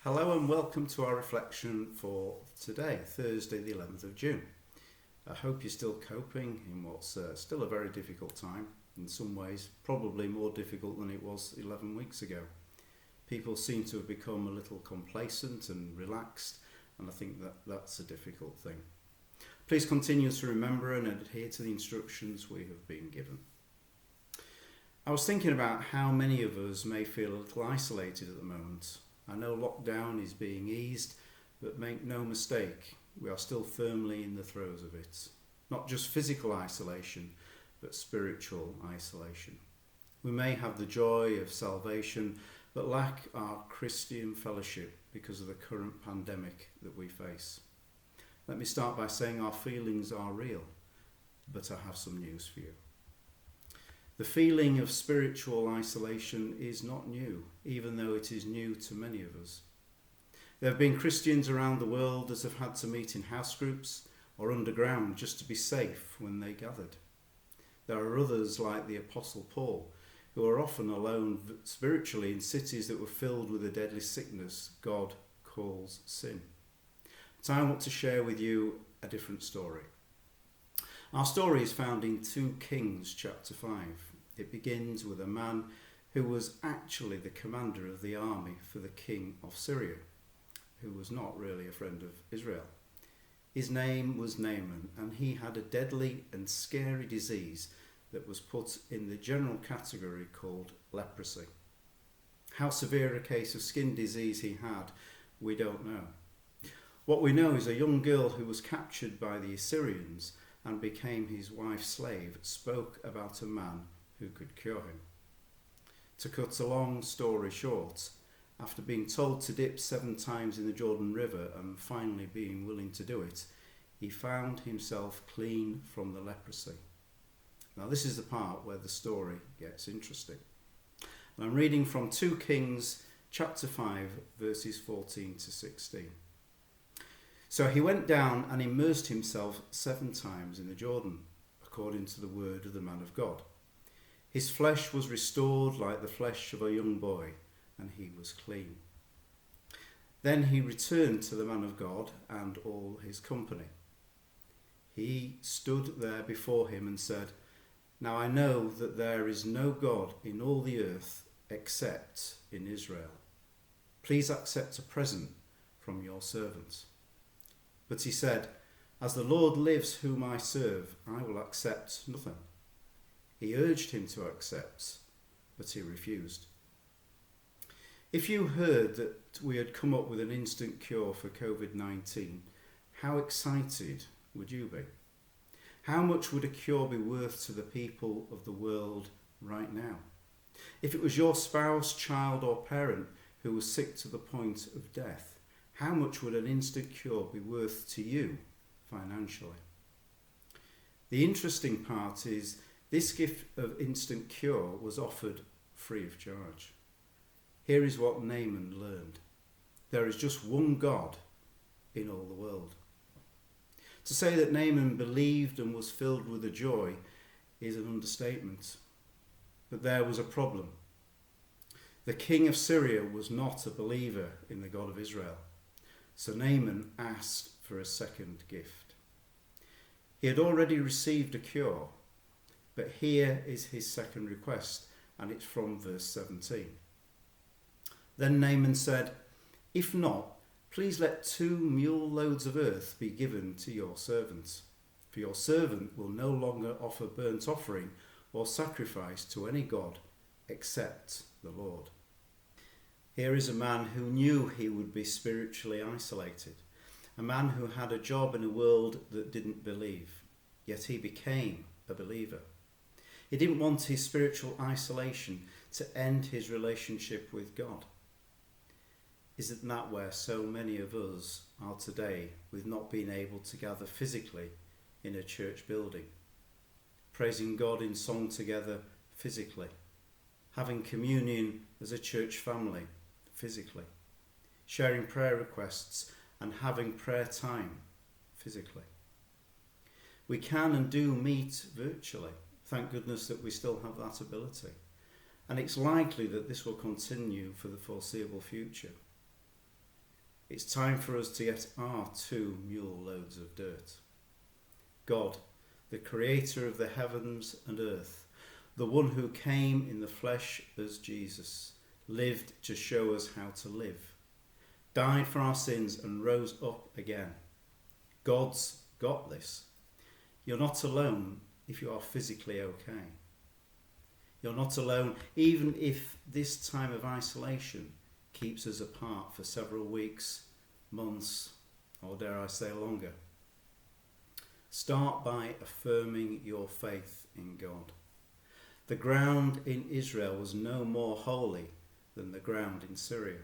Hello and welcome to our reflection for today, Thursday the 11th of June. I hope you're still coping in what's still a very difficult time, in some ways probably more difficult than it was 11 weeks ago. People seem to have become a little complacent and relaxed, and I think that's a difficult thing. Please continue to remember and adhere to the instructions we have been given. I was thinking about how many of us may feel a little isolated at the moment. I know lockdown is being eased, but make no mistake, we are still firmly in the throes of it. Not just physical isolation, but spiritual isolation. We may have the joy of salvation, but lack our Christian fellowship because of the current pandemic that we face. Let me start by saying our feelings are real, but I have some news for you. The feeling of spiritual isolation is not new, even though it is new to many of us. There have been Christians around the world that have had to meet in house groups or underground just to be safe when they gathered. There are others like the Apostle Paul, who are often alone spiritually in cities that were filled with a deadly sickness God calls sin. But I want to share with you a different story. Our story is found in 2 Kings chapter 5. It begins with a man who was actually the commander of the army for the king of Syria, who was not really a friend of Israel. His name was Naaman, and he had a deadly and scary disease that was put in the general category called leprosy. How severe a case of skin disease he had, we don't know. What we know is a young girl who was captured by the Assyrians and became his wife's slave, spoke about a man who could cure him. To cut a long story short, after being told to dip 7 times in the Jordan River and finally being willing to do it, he found himself clean from the leprosy. Now this is the part where the story gets interesting. And I'm reading from 2 Kings chapter 5 verses 14 to 16. So he went down and immersed himself 7 times in the Jordan, according to the word of the man of God. His flesh was restored like the flesh of a young boy, and he was clean. Then he returned to the man of God and all his company. He stood there before him and said, "Now I know that there is no God in all the earth except in Israel. Please accept a present from your servant." But he said, "As the Lord lives whom I serve, I will accept nothing." He urged him to accept, but he refused. If you heard that we had come up with an instant cure for COVID-19, how excited would you be? How much would a cure be worth to the people of the world right now? If it was your spouse, child or parent who was sick to the point of death, how much would an instant cure be worth to you financially? The interesting part is this gift of instant cure was offered free of charge. Here is what Naaman learned. There is just one God in all the world. To say that Naaman believed and was filled with a joy is an understatement. But there was a problem. The king of Syria was not a believer in the God of Israel. So Naaman asked for a second gift. He had already received a cure, but here is his second request, and it's from verse 17. Then Naaman said, "If not, please let 2 mule loads of earth be given to your servant, for your servant will no longer offer burnt offering or sacrifice to any god except the Lord." Here is a man who knew he would be spiritually isolated, a man who had a job in a world that didn't believe, yet he became a believer. He didn't want his spiritual isolation to end his relationship with God. Isn't that where so many of us are today, with not being able to gather physically in a church building, praising God in song together physically, having communion as a church family physically, sharing prayer requests and having prayer time physically? We can and do meet virtually. Thank goodness that we still have that ability. And it's likely that this will continue for the foreseeable future. It's time for us to get our 2 mule loads of dirt. God, the creator of the heavens and earth, the one who came in the flesh as Jesus, lived to show us how to live, died for our sins and rose up again. God's got this. You're not alone if you are physically okay. You're not alone even if this time of isolation keeps us apart for several weeks, months, or dare I say longer. Start by affirming your faith in God. The ground in Israel was no more holy than the ground in Syria.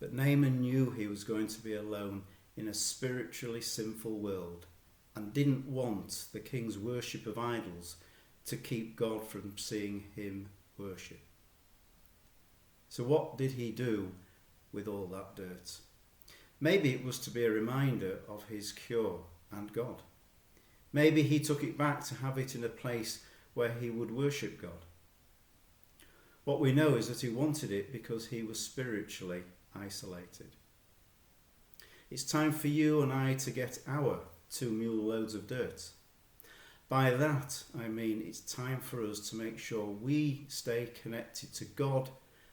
But Naaman knew he was going to be alone in a spiritually sinful world and didn't want the king's worship of idols to keep God from seeing him worship. So what did he do with all that dirt? Maybe it was to be a reminder of his cure and God. Maybe he took it back to have it in a place where he would worship God. What we know is that he wanted it because he was spiritually isolated. It's time for you and I to get our 2 mule loads of dirt. By that I mean it's time for us to make sure we stay connected to God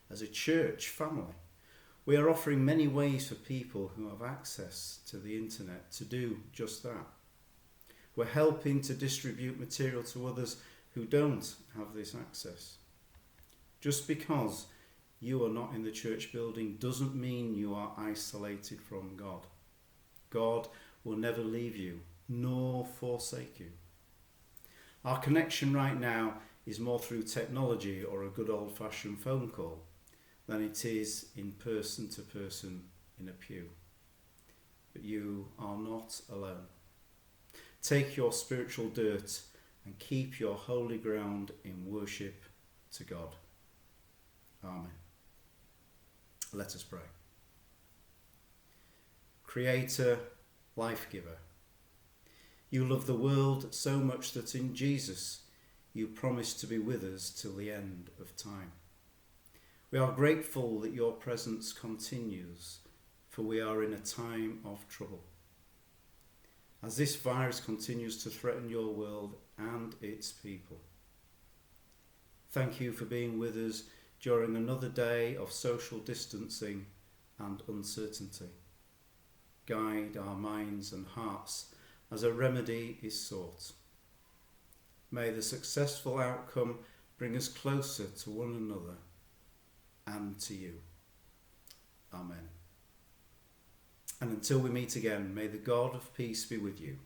as a church family. We are offering many ways for people who have access to the internet to do just that. We're helping to distribute material to others who don't have this access. Just because you are not in the church building doesn't mean you are isolated from God. God will never leave you nor forsake you. Our connection right now is more through technology or a good old-fashioned phone call than it is in person to person in a pew. But you are not alone. Take your spiritual dirt and keep your holy ground in worship to God. Amen. Let us pray. Creator, life-giver, you love the world so much that in Jesus you promised to be with us till the end of time. We are grateful that your presence continues, for we are in a time of trouble. As this virus continues to threaten your world and its people, thank you for being with us during another day of social distancing and uncertainty. Guide our minds and hearts as a remedy is sought. May the successful outcome bring us closer to one another and to you. Amen. And until we meet again, may the God of peace be with you.